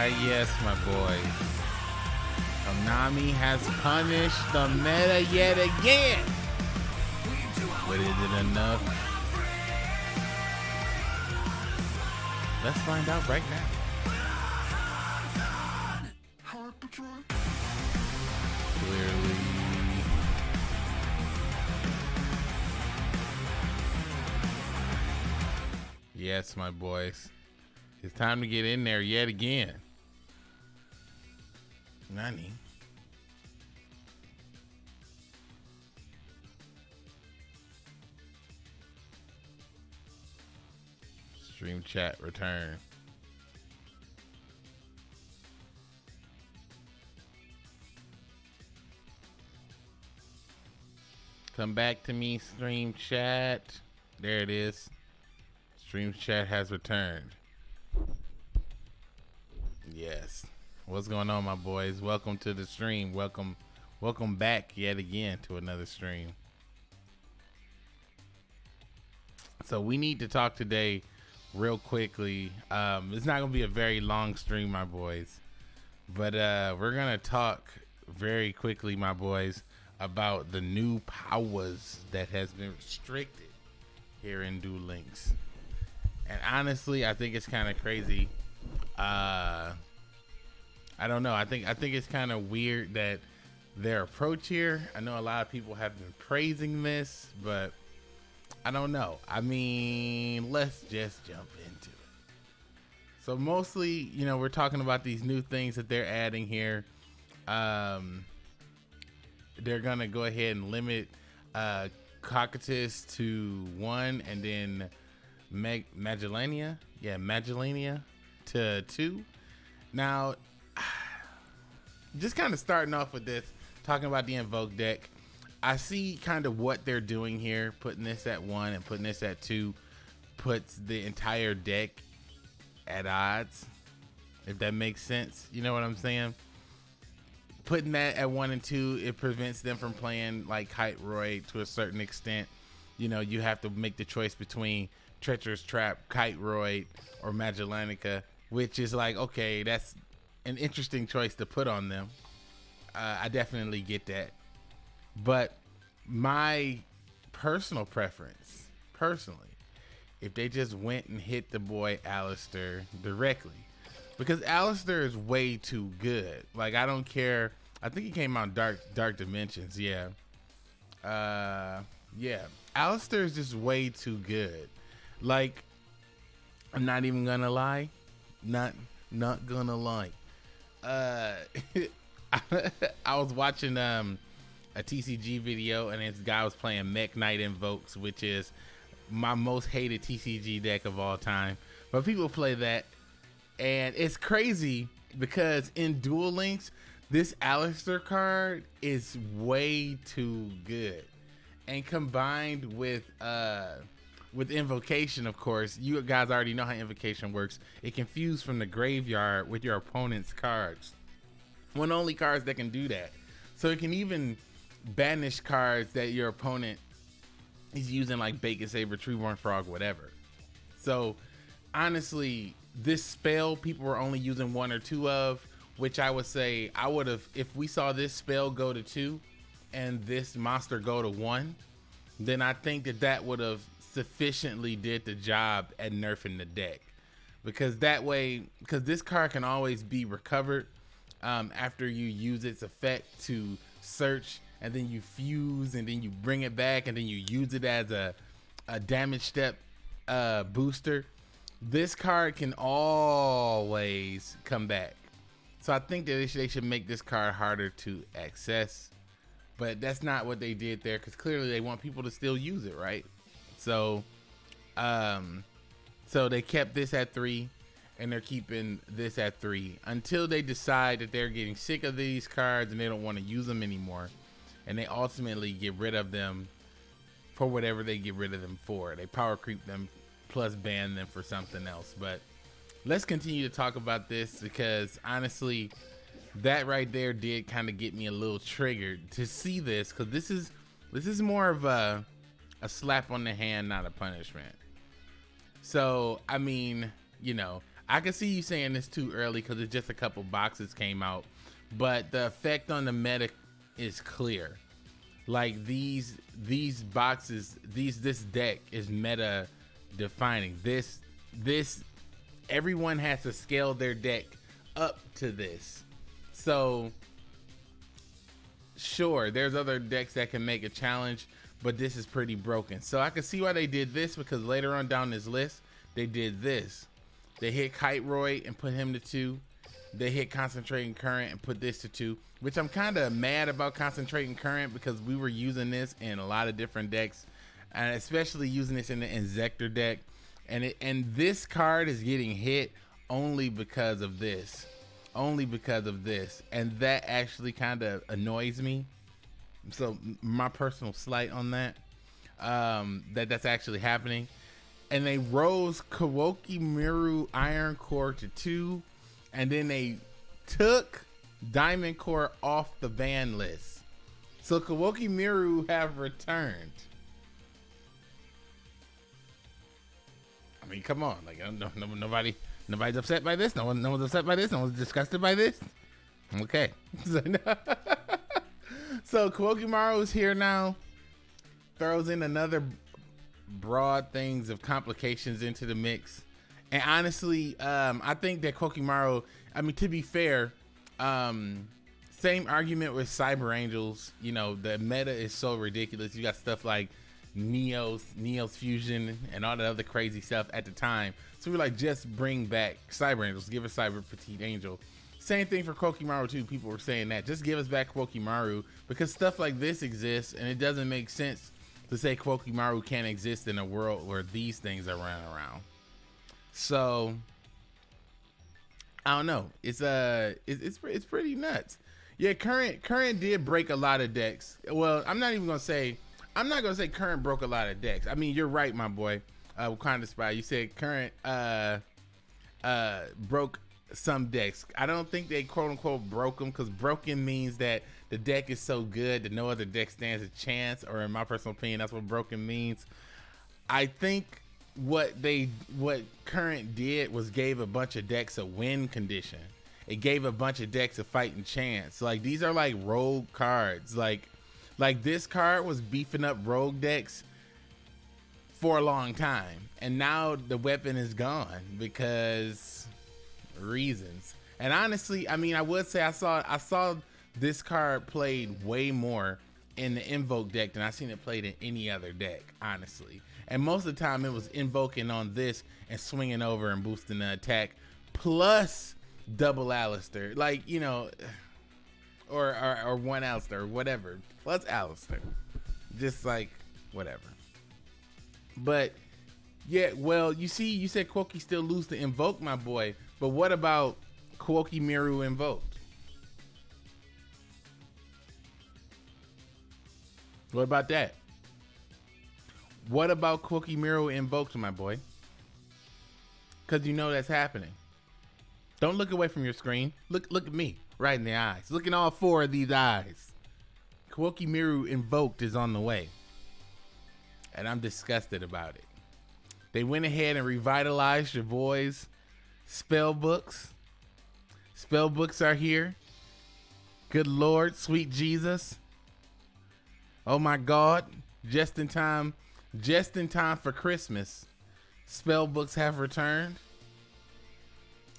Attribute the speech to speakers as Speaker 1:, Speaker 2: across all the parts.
Speaker 1: Yes, my boys. Konami has punished the meta yet again. But is it enough? Let's find out right now. Clearly. Yes, my boys. It's time to get in there yet again. Nani? Stream chat return. Come back to me, stream chat. There it is. Stream chat has returned. Yes. What's going on, my boys? Welcome to the stream. Welcome back yet again to another stream. So we need to talk today real quickly. It's not gonna be a very long stream, my boys, but we're gonna talk very quickly, my boys, about the new powers that has been restricted here in Duel Links. And honestly, I think it's kind of crazy. I don't know. I think it's kind of weird that their approach here. I know a lot of people have been praising this, but I don't know. I mean, let's just jump into it. So mostly, you know, we're talking about these new things that they're adding here. They're gonna go ahead and limit Cocytus to 1, and then Magellania to 2. Now, just kind of starting off with this, talking about the Invoke deck, I see kind of what they're doing here. Putting this at 1 and putting this at 2 puts the entire deck at odds, if that makes sense. You know what I'm saying? Putting that at 1 and 2, it prevents them from playing like Kite-Roy to a certain extent. You know, you have to make the choice between Treacherous Trap, Kite-Roy, or Magellanica, which is like, okay, that's an interesting choice to put on them. I definitely get that. But my personal preference, if they just went and hit the boy Alistar directly, because Alistar is way too good. Like, I don't care. I think he came out Dark Dimensions. Yeah. Yeah. Alistar is just way too good. Like, I'm not even gonna lie. Not gonna lie. I was watching a TCG video, and this guy was playing Mech Knight Invokes, which is my most hated TCG deck of all time. But people play that, and it's crazy because in Duel Links, this Alistar card is way too good. And combined with Invocation, of course, you guys already know how Invocation works. It can fuse from the graveyard with your opponent's cards. One of the only cards that can do that. So it can even banish cards that your opponent is using, like Bacon Saber, Treeborn Frog, whatever. So honestly, this spell people were only using 1 or 2 of, which I would say I would have, if we saw this spell go to 2 and this monster go to 1, then I think that would have sufficiently did the job at nerfing the deck. Because that way, because this card can always be recovered after you use its effect to search, and then you fuse, and then you bring it back, and then you use it as a damage step booster. This card can always come back. So I think that they should make this card harder to access, but that's not what they did there, because clearly they want people to still use it, right? So so they kept this at 3, and they're keeping this at 3 until they decide that they're getting sick of these cards and they don't want to use them anymore, and they ultimately get rid of them for whatever they get rid of them for. They power creep them plus ban them for something else. But let's continue to talk about this, because honestly, that right there did kind of get me a little triggered to see this, because this is more of a slap on the hand, not a punishment. So I mean, you know, I can see you saying this too early because it's just a couple boxes came out, but the effect on the meta is clear. Like these boxes, this deck is meta defining. This everyone has to scale their deck up to this. So sure, there's other decks that can make a challenge, but this is pretty broken. So I can see why they did this, because later on down this list, they did this. They hit Kite Roy and put him to 2. They hit Concentrating Current and put this to 2, which I'm kind of mad about Concentrating Current, because we were using this in a lot of different decks, and especially using this in the Inzector deck. And this card is getting hit only because of this. Only because of this. And that actually kind of annoys me. So my personal slight on that, that's actually happening. And they rose Kawoki Miru Iron Core to 2, and then they took Diamond Core off the ban list. So Kawoki Miru have returned. I mean, come on, like nobody's upset by this. No one's upset by this. No one's disgusted by this. Okay. So Kawoki Maru is here now. Throws in another broad things of complications into the mix. And honestly, I think that Kokimaru, I mean, to be fair, same argument with Cyber Angels. You know, the meta is so ridiculous. You got stuff like Neo's Fusion and all that other crazy stuff at the time. So we're like, just bring back Cyber Angels, give us Cyber Petite Angel. Same thing for Kokimaru too. People were saying that, just give us back Kokimaru, because stuff like this exists, and it doesn't make sense to say Kokimaru can't exist in a world where these things are running around. So I don't know. It's pretty nuts. Yeah, current did break a lot of decks. Well, I'm not gonna say current broke a lot of decks. I mean, you're right, my boy. Wakanda Spy, you said current broke some decks. I don't think they quote unquote broke them, because broken means that the deck is so good that no other deck stands a chance, or in my personal opinion, that's what broken means. I think what current did was gave a bunch of decks a win condition. It gave a bunch of decks a fighting chance. Like, these are like rogue cards. Like this card was beefing up rogue decks for a long time, and now the weapon is gone because reasons. And honestly, I mean, I would say I saw this card played way more in the Invoke deck than I've seen it played in any other deck, honestly. And most of the time it was invoking on this and swinging over and boosting the attack, plus double Alistar, like, you know, or one Alistar, whatever, plus Alistar, just like whatever. But yeah, well, you see, you said Kwoki still lose to Invoke, my boy, but what about Kwoki Miru Invoked? What about that? What about Kwoki Miru Invoked, my boy? Because you know that's happening. Don't look away from your screen. Look at me right in the eyes. Look in all 4 of these eyes. Kwoki Miru Invoked is on the way, and I'm disgusted about it. They went ahead and revitalized your boys' spell books. Spell books are here. Good Lord, sweet Jesus. Oh my God, just in time for Christmas. Spell books have returned.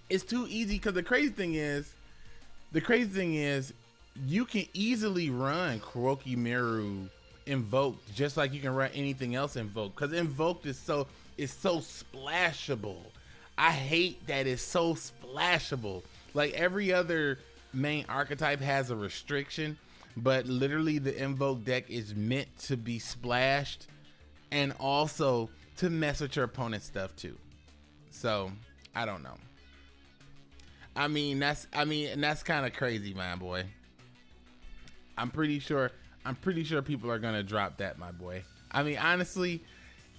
Speaker 1: It's too easy, because the crazy thing is you can easily run Kwoki Miru Invoked just like you can run anything else Invoked, because Invoked is so splashable. I hate that it's so splashable. Like, every other main archetype has a restriction, but literally the Invoke deck is meant to be splashed and also to mess with your opponent's stuff too. So I don't know. I mean, that's kind of crazy, my boy. I'm pretty sure people are gonna drop that, my boy. I mean, honestly,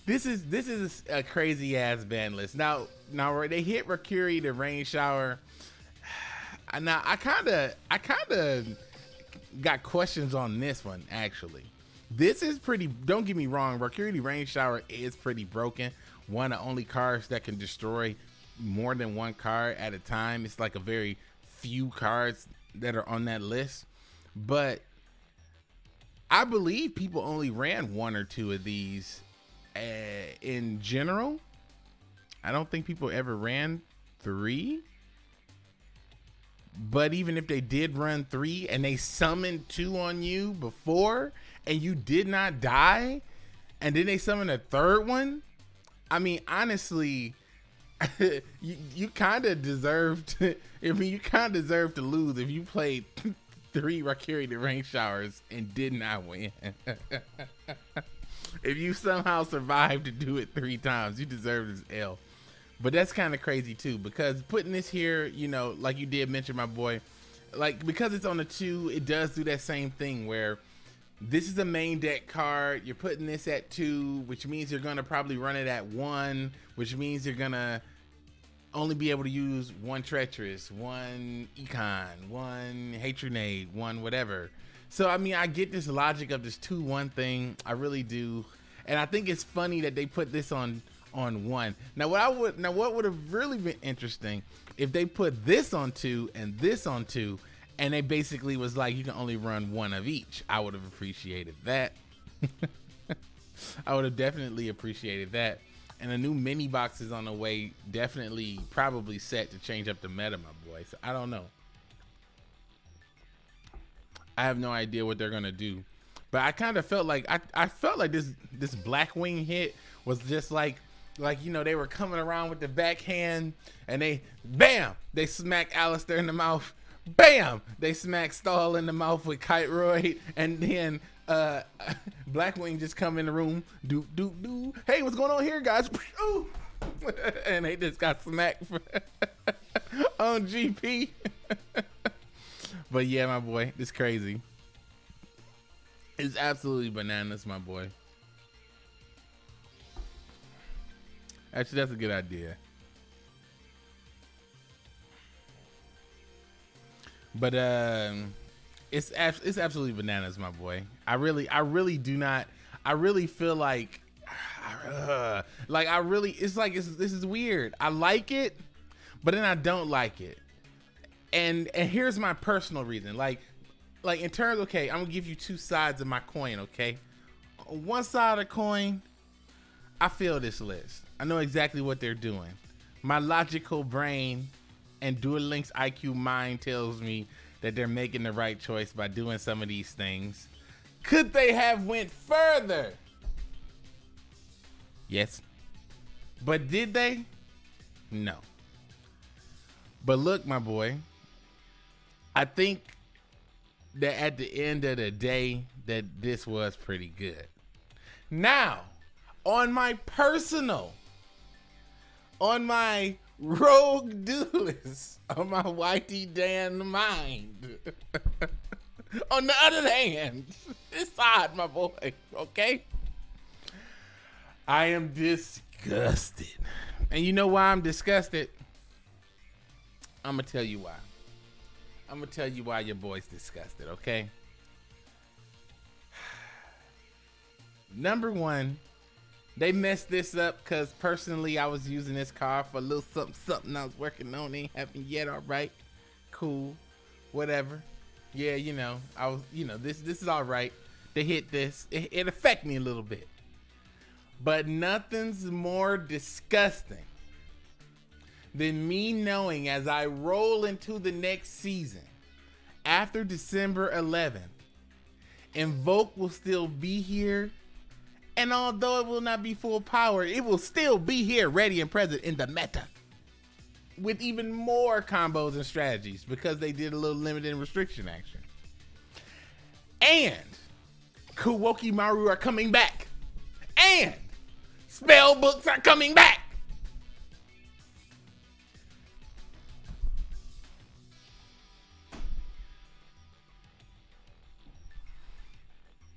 Speaker 1: this is a crazy ass ban list. Now they hit Mercury the Rain Shower. Now I kind of got questions on this one, actually. This is pretty, don't get me wrong, Mercury the Rain Shower is pretty broken. One of the only cards that can destroy more than one card at a time. It's like a very few cards that are on that list, but I believe people only ran 1 or 2 of these in general. I don't think people ever ran 3. But even if they did run 3 and they summoned 2 on you before and you did not die, and then they summoned a 3rd one, I mean, honestly, you kind of deserved. You kind of deserve to lose if you played 3 Rakiri Rain Showers and did not win. If you somehow survived to do it 3 times, you deserve this L. But that's kind of crazy too, because putting this here, you know, like you did mention, my boy, like because it's on a 2, it does do that same thing where this is a main deck card. You're putting this at 2, which means you're gonna probably run it at 1, which means you're gonna only be able to use 1 Treacherous, 1 Econ, 1 Hatronade, 1 whatever. So I mean, I get this logic of this 2-1 thing. I really do, and I think it's funny that they put this on 1. Now what would have really been interesting if they put this on 2 and this on 2, and they basically was like, you can only run 1 of each. I would have appreciated that. I would have definitely appreciated that. And a new mini box is on the way, definitely probably set to change up the meta, my boy. So I don't know. I have no idea what they're gonna do. But I kind of felt like I felt like this Blackwing hit was just like you know, they were coming around with the backhand and they smack Alistar in the mouth. Bam! They smack Stall in the mouth with Kite Royd, and then Blackwing just come in the room, do. Hey, what's going on here, guys? And they just got smacked on GP. But yeah, my boy, it's crazy. It's absolutely bananas, my boy. Actually, that's a good idea. But it's absolutely bananas, my boy. I really do not. I really feel like this is weird. I like it, but then I don't like it. And here's my personal reason. Like in terms, okay, I'm gonna give you 2 sides of my coin. Okay, on one side of the coin, I feel this list. I know exactly what they're doing. My logical brain and Duel Links IQ mind tells me that they're making the right choice by doing some of these things. Could they have went further? Yes. But did they? No. But look, my boy, I think that at the end of the day that this was pretty good. Now, on my rogue duelist, on my YTDan mind, on the other hand, this side, my boy, okay? I am disgusted. And you know why I'm disgusted? I'm gonna tell you why. I'm gonna tell you why your boy's disgusted, okay? Number 1, they messed this up because personally I was using this card for a little something I was working on. Ain't happened yet. All right, cool, whatever. Yeah, you know, I was, you know, this is all right. They hit this. It affected me a little bit, but nothing's more disgusting than me knowing as I roll into the next season after December 11th, Invoke will still be here. And although it will not be full power, it will still be here, ready and present in the meta, with even more combos and strategies because they did a little limited restriction action. And Kuwoki Maru are coming back. And spell books are coming back.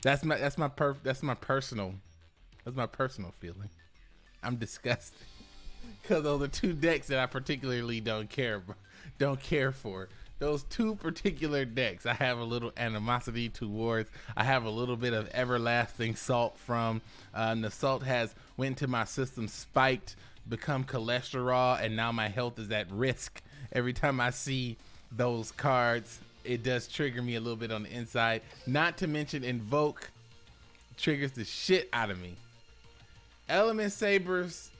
Speaker 1: That's my personal feeling. I'm disgusted because those are 2 decks that I particularly don't care for. Those 2 particular decks I have a little animosity towards. I have a little bit of everlasting salt from. The salt has went to my system spiked become cholesterol, and now my health is at risk. Every time I see those cards, it does trigger me a little bit on the inside. Not to mention Invoke triggers the shit out of me. Element Sabers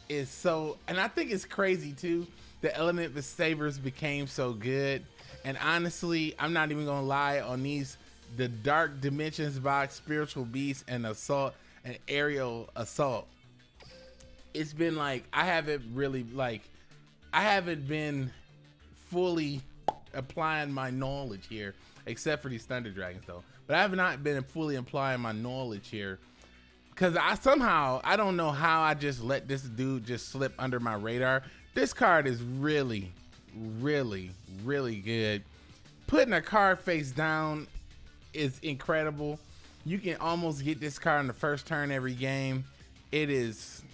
Speaker 1: is so, and I think it's crazy too, the Element with Sabers became so good. And honestly, I'm not even gonna lie, on these, the Dark Dimensions box, Spiritual Beast, and Assault, and Aerial Assault, it's been like, I haven't been fully applying my knowledge here, except for these Thunder Dragons though. But I have not been fully applying my knowledge here, because I don't know how I just let this dude just slip under my radar. This card is really, really, really good. Putting a card face down is incredible. You can almost get this card in the first turn every game. It is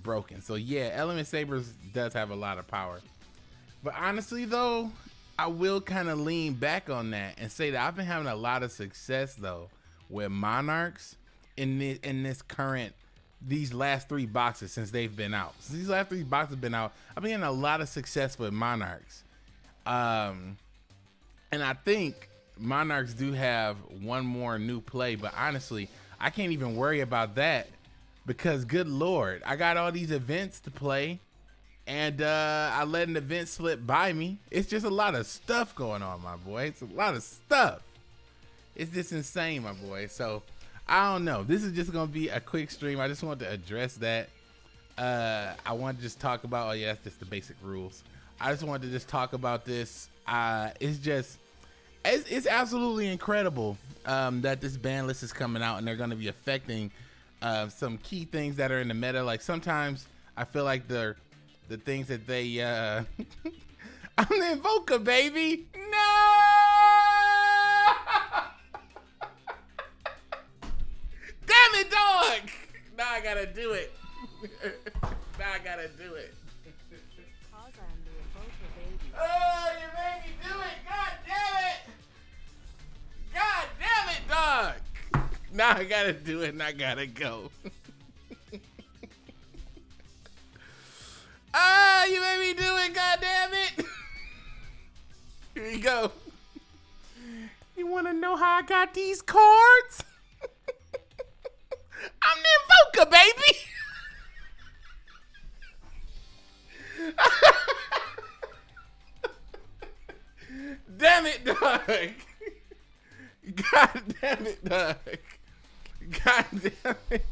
Speaker 1: broken. So yeah, Element Sabers does have a lot of power. But honestly though, I will kind of lean back on that and say that I've been having a lot of success though with Monarchs in these last 3 boxes since they've been out. Since these last 3 boxes have been out, I've been having a lot of success with Monarchs. And I think Monarchs do have one more new play, but honestly, I can't even worry about that, because good Lord, I got all these events to play, and I let an event slip by me. It's just a lot of stuff going on, my boy. It's a lot of stuff. It's just insane, my boy. So I don't know. This is just gonna be a quick stream. I just wanted to address that. I want to just talk about, oh yeah, that's just the basic rules. I just wanted to just talk about this. It's absolutely incredible that this ban list is coming out, and they're gonna be affecting some key things that are in the meta. Like sometimes I feel like the things that they I'm the Invoker, baby. No. Damn it, dog! Now I gotta do it. Now I gotta do it. Oh, you made me do it! God damn it! God damn it, dog! Now I gotta do it and I gotta go. Ah, you made me do it! God damn it! Here you go. You wanna know how I got these cards? I'm the Invoker, baby! Damn it, dog! God damn it, dog! God damn it!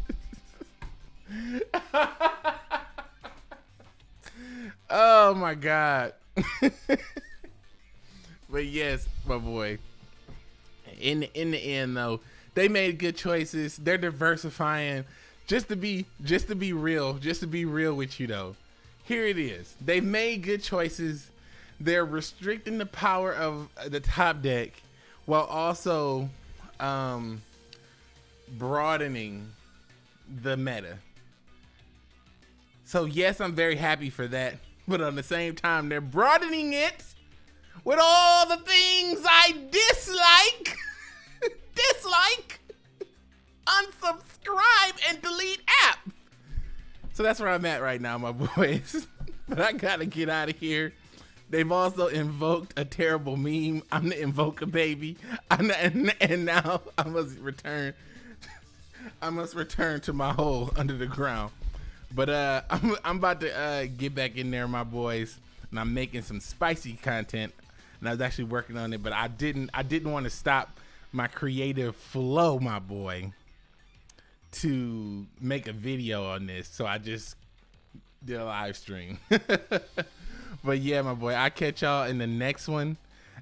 Speaker 1: Oh my God! But yes, my boy. In the end, though, they made good choices. They're diversifying. Just to be real with you though, here it is. They made good choices. They're restricting the power of the top deck while also broadening the meta. So yes, I'm very happy for that. But on the same time, they're broadening it with all the things I dislike, unsubscribe, and delete app. So that's where I'm at right now, my boys. But I gotta get out of here. They've also invoked a terrible meme. I'm the Invoker, baby. And now I must return to my hole under the ground. But I'm about to get back in there, my boys, and I'm making some spicy content. And I was actually working on it, but I didn't want to stop my creative flow, my boy, to make a video on this. So I just did a live stream. But yeah, my boy, I'll catch y'all in the next one.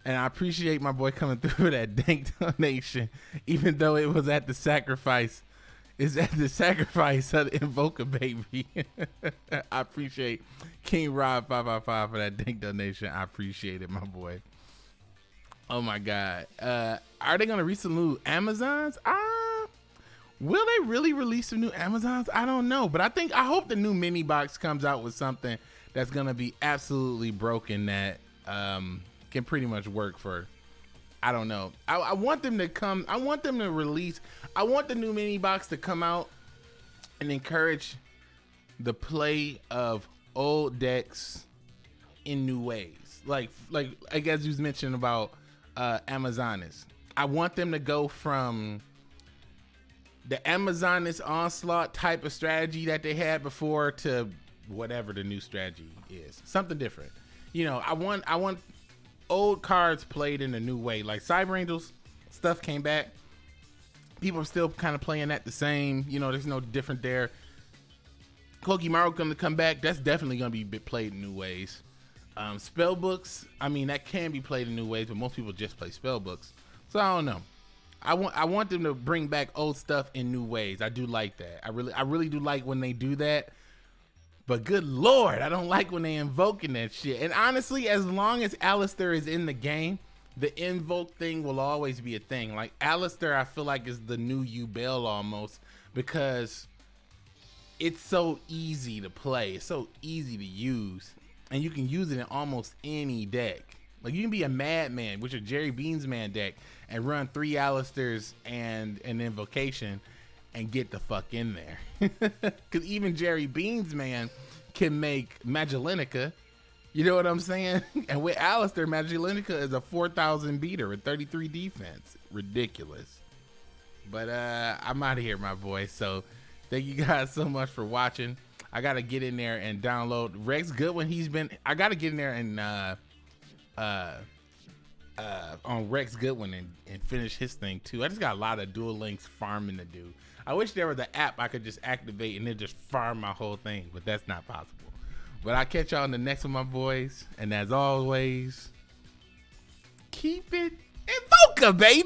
Speaker 1: And I appreciate my boy coming through with that dank donation, even though it was at the sacrifice. It's at the sacrifice of the Invoker, baby. I appreciate King Rob 555 for that dank donation. I appreciate it, my boy. Oh my God. Are they gonna release some new Amazons? Will they really release some new Amazons? I don't know, but I hope the new mini box comes out with something that's gonna be absolutely broken that can pretty much work for, I don't know. I want them to come. I want them to release. I want the new mini box to come out and encourage the play of old decks in new ways. Like I guess you was mentioning about Amazonas. I want them to go from the Amazonas onslaught type of strategy that they had before to whatever the new strategy is. Something different. You know, I want old cards played in a new way. Like Cyber Angels stuff came back. People are still kind of playing that the same. You know, there's no different there. Amaro going to come back. That's definitely going to be played in new ways. Spell books, I mean, that can be played in new ways, but most people just play spell books. So I don't know. I want them to bring back old stuff in new ways. I do like that. I really do like when they do that. But good Lord, I don't like when they invoking that shit. And honestly, as long as Alistar is in the game, the invoke thing will always be a thing. Like Alistar, I feel like is the new Yubel almost, because it's so easy to play. It's so easy to use. And you can use it in almost any deck. Like you can be a madman with your Jerry Beansman deck and run 3 Alistars and an invocation and get the fuck in there. Because even Jerry Beansman can make Magelenica. You know what I'm saying? And with Alistar, Magelenica is a 4,000 beater with 33 defense. Ridiculous. But I'm out of here, my boy. So thank you guys so much for watching. I gotta get in there and download Rex Goodwin. I gotta get in there and on Rex Goodwin and finish his thing too. I just got a lot of Duel Links farming to do. I wish there was an app I could just activate and then just farm my whole thing, but that's not possible. But I'll catch y'all in the next one, my boys. And as always, keep it Invoker, baby.